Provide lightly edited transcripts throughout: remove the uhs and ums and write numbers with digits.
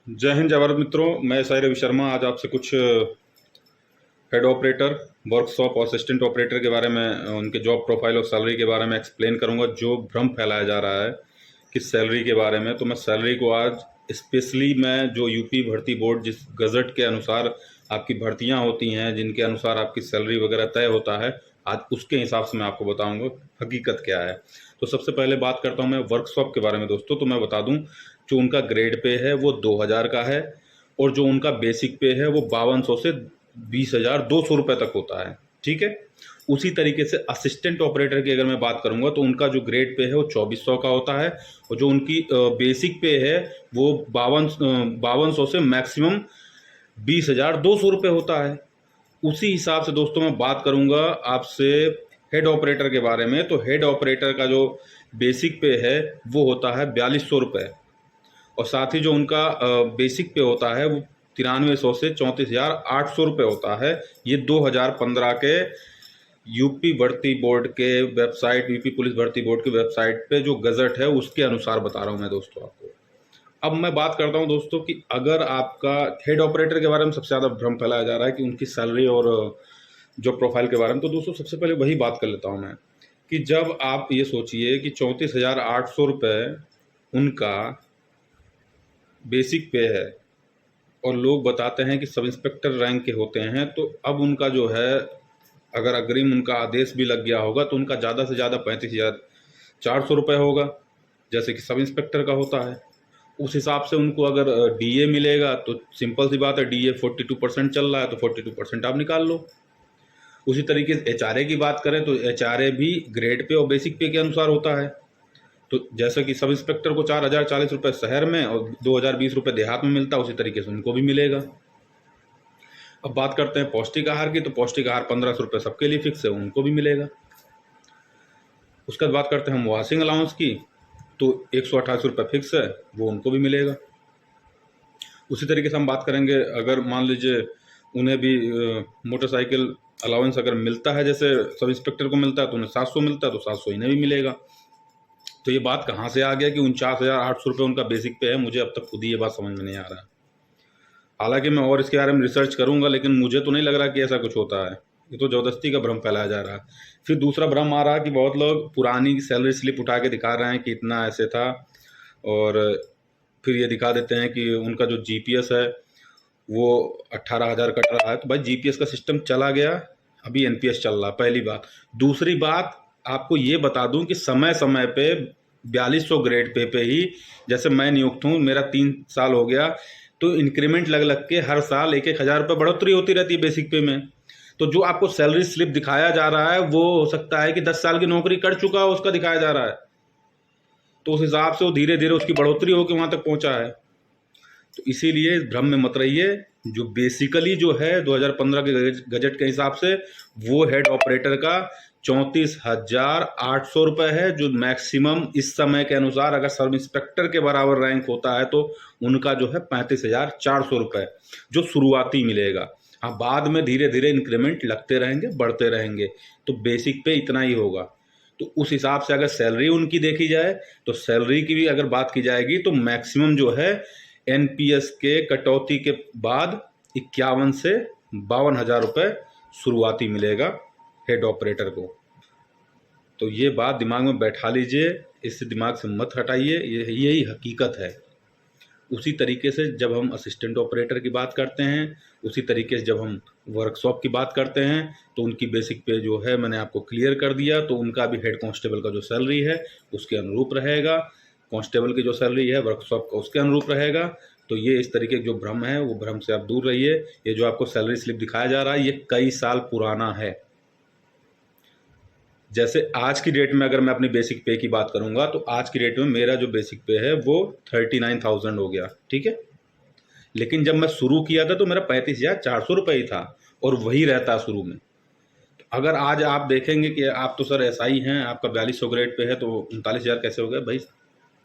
जय हिंद जय भारत मित्रों। मैं साई रवि शर्मा आज आपसे कुछ हेड ऑपरेटर, वर्कशॉप और असिस्टेंट ऑपरेटर के बारे में, उनके जॉब प्रोफाइल और सैलरी के बारे में एक्सप्लेन करूंगा। जो भ्रम फैलाया जा रहा है कि सैलरी के बारे में, तो मैं सैलरी को आज स्पेशली मैं जो यूपी भर्ती बोर्ड जिस गज़ट के अनुसार आपकी भर्तियां होती हैं, जिनके अनुसार आपकी सैलरी वगैरह तय होता है, आज उसके हिसाब से मैं आपको बताऊंगा हकीकत क्या है। तो सबसे पहले बात करता हूं मैं वर्कशॉप के बारे में दोस्तों। तो मैं बता दूं, जो उनका ग्रेड पे है वो 2000 का है, और जो उनका बेसिक पे है वो 5200 से 20,200 रुपये तक होता है। ठीक है। उसी तरीके से असिस्टेंट ऑपरेटर की अगर मैं बात करूंगा तो उनका जो ग्रेड पे है वो 2400 का होता है, और जो उनकी बेसिक पे है वो 5200 से मैक्सिमम 20,200 रुपये होता है। उसी हिसाब से दोस्तों मैं बात करूंगा आपसे हेड ऑपरेटर के बारे में। तो हेड ऑपरेटर का जो बेसिक पे है वो होता है 4200 रुपये, और साथ ही जो उनका बेसिक पे होता है वो 9300 से 34,800 रुपये होता है। ये 2015 के यूपी भर्ती बोर्ड के वेबसाइट, यूपी पुलिस भर्ती बोर्ड की वेबसाइट पे जो गज़ट है उसके अनुसार बता रहा हूँ मैं दोस्तों आपको। अब मैं बात करता हूँ दोस्तों कि अगर आपका हेड ऑपरेटर के बारे में सबसे ज़्यादा भ्रम फैलाया जा रहा है कि उनकी सैलरी और जॉब प्रोफाइल के बारे में, तो दोस्तों सबसे पहले वही बात कर लेता हूँ मैं कि जब आप ये सोचिए कि 34,800 रुपये उनका बेसिक पे है, और लोग बताते हैं कि सब इंस्पेक्टर रैंक के होते हैं, तो अब उनका जो है, अगर अग्रिम उनका आदेश भी लग गया होगा तो उनका ज़्यादा से ज़्यादा 35,400 रुपये होगा, जैसे कि सब इंस्पेक्टर का होता है। उस हिसाब से उनको अगर डीए मिलेगा तो सिंपल सी बात है, डीए 42% चल रहा है तो 42% आप निकाल लो। उसी तरीके से एचआरए की बात करें तो एचआरए भी ग्रेड पे और बेसिक पे के अनुसार होता है। तो जैसे कि सब इंस्पेक्टर को 4,040 रुपये शहर में और 2,020 रुपये देहात में मिलता है, उसी तरीके से उनको भी मिलेगा। अब बात करते हैं पौष्टिक आहार की, तो पौष्टिक आहार 1,500 रुपये सबके लिए फिक्स है, उनको भी मिलेगा। उसके बाद बात करते हैं हम वॉशिंग अलाउंस की, तो 128 रुपये फिक्स है, वो उनको भी मिलेगा। उसी तरीके से हम बात करेंगे, अगर मान लीजिए उन्हें भी मोटरसाइकिल अलाउंस अगर मिलता है, जैसे सब इंस्पेक्टर को मिलता है तो उन्हें 700 मिलता है, तो 700 इन्हें भी मिलेगा। तो ये बात कहाँ से आ गया कि 49,800 रुपये उनका बेसिक पे है, मुझे अब तक खुद ही ये बात समझ में नहीं आ रहा है। हालांकि मैं और इसके बारे में रिसर्च करूंगा, लेकिन मुझे तो नहीं लग रहा कि ऐसा कुछ होता है। ये तो ज़बरदस्ती का भ्रम फैलाया जा रहा है। फिर दूसरा भ्रम आ रहा है कि बहुत लोग पुरानी सैलरी स्लिप उठा के दिखा रहे हैं कि इतना ऐसे था, और फिर ये दिखा देते हैं कि उनका जो जीपीएस है वो 18,000 कट रहा है। तो भाई जीपीएस का सिस्टम चला गया, अभी एनपीएस चल रहा, पहली बात। दूसरी बात, आपको ये बता दूं कि समय समय पे 4200 ग्रेड पे ही, जैसे मैं नियुक्त हूँ, मेरा 3 साल हो गया, तो इंक्रीमेंट लग लग के हर साल 1,000 रुपये बढ़ोतरी होती रहती है बेसिक पे में। तो जो आपको सैलरी स्लिप दिखाया जा रहा है वो हो सकता है कि 10 साल की नौकरी कर चुका हो, उसका दिखाया जा रहा है, तो उस हिसाब से वो धीरे धीरे उसकी बढ़ोतरी होकर वहां तक पहुंचा है। तो इसीलिए इस भ्रम में मत रहिए। जो बेसिकली जो है 2015 के गजट के हिसाब से वो हेड ऑपरेटर का 34,800 रुपये है, जो मैक्सिमम इस समय के अनुसार अगर सब इंस्पेक्टर के बराबर रैंक होता है तो उनका जो है 35,400 रुपये जो शुरुआती मिलेगा। हाँ, बाद में धीरे धीरे इंक्रीमेंट लगते रहेंगे, बढ़ते रहेंगे, तो बेसिक पे इतना ही होगा। तो उस हिसाब से अगर सैलरी उनकी देखी जाए, तो सैलरी की भी अगर बात की जाएगी तो मैक्सिमम जो है एनपीएस के कटौती के बाद 51 से 52,000 रुपये शुरुआती मिलेगा हेड ऑपरेटर को। तो ये बात दिमाग में बैठा लीजिए, इससे दिमाग से मत हटाइए, यही हकीकत है। उसी तरीके से जब हम असिस्टेंट ऑपरेटर की बात करते हैं, उसी तरीके से जब हम वर्कशॉप की बात करते हैं, तो उनकी बेसिक पे जो है मैंने आपको क्लियर कर दिया। तो उनका भी हेड कांस्टेबल का जो सैलरी है उसके अनुरूप रहेगा, कांस्टेबल की जो सैलरी है वर्कशॉप का उसके अनुरूप रहेगा। तो ये इस तरीके के जो भ्रम है वो भ्रम से आप दूर रहिए। ये जो आपको सैलरी स्लिप दिखाया जा रहा है ये कई साल पुराना है। जैसे आज की डेट में अगर मैं अपनी बेसिक पे की बात करूंगा, तो आज की डेट में मेरा जो बेसिक पे है वो 39,000 हो गया, ठीक है। लेकिन जब मैं शुरू किया था तो मेरा 35,400 रुपये ही था, और वही रहता शुरू में। तो अगर आज आप देखेंगे कि आप तो सर ऐसा ही हैं, आपका 4200 ग्रेड पे है, तो 39,000 कैसे हो गया भाई?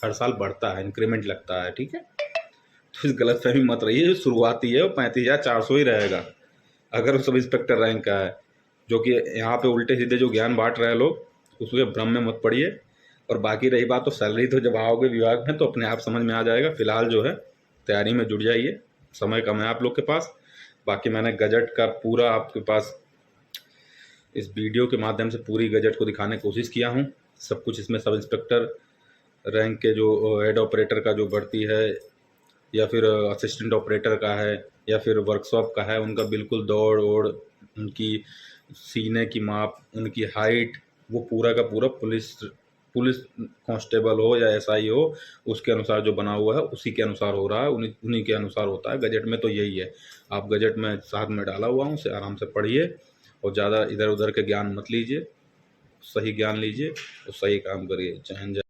हर साल बढ़ता है, इंक्रीमेंट लगता है, ठीक है। तो इस गलत फहमी मत रहिए, जो शुरुआती है वो 35,400 ही रहेगा अगर वो सब इंस्पेक्टर रैंक का है। जो कि यहाँ पे उल्टे सीधे जो ज्ञान बांट रहे हैं लोग, उसके भ्रम में मत पड़िए। और बाकी रही बात, तो सैलरी तो जब आओगे विभाग में तो अपने आप समझ में आ जाएगा। फिलहाल जो है तैयारी में जुट जाइए, समय कम है आप लोग के पास। बाकी मैंने गजट का पूरा आपके पास इस वीडियो के माध्यम से पूरी गजट को दिखाने की कोशिश किया हूँ। सब कुछ इसमें सब इंस्पेक्टर रैंक के जो हेड ऑपरेटर का जो भर्ती है, या फिर असिस्टेंट ऑपरेटर का है, या फिर वर्कशॉप का है, उनका बिल्कुल दौड़ ओड़, उनकी सीने की माप, उनकी हाइट, वो पूरा का पूरा पुलिस पुलिस कांस्टेबल हो या एसआई हो, उसके अनुसार जो बना हुआ है उसी के अनुसार हो रहा है, उन्हीं उन्हीं के अनुसार होता है। गजट में तो यही है। आप गजट में साथ में डाला हुआ हूँ, उसे आराम से पढ़िए और ज़्यादा इधर उधर के ज्ञान मत लीजिए, सही ज्ञान लीजिए और सही काम करिए। जय हिंद।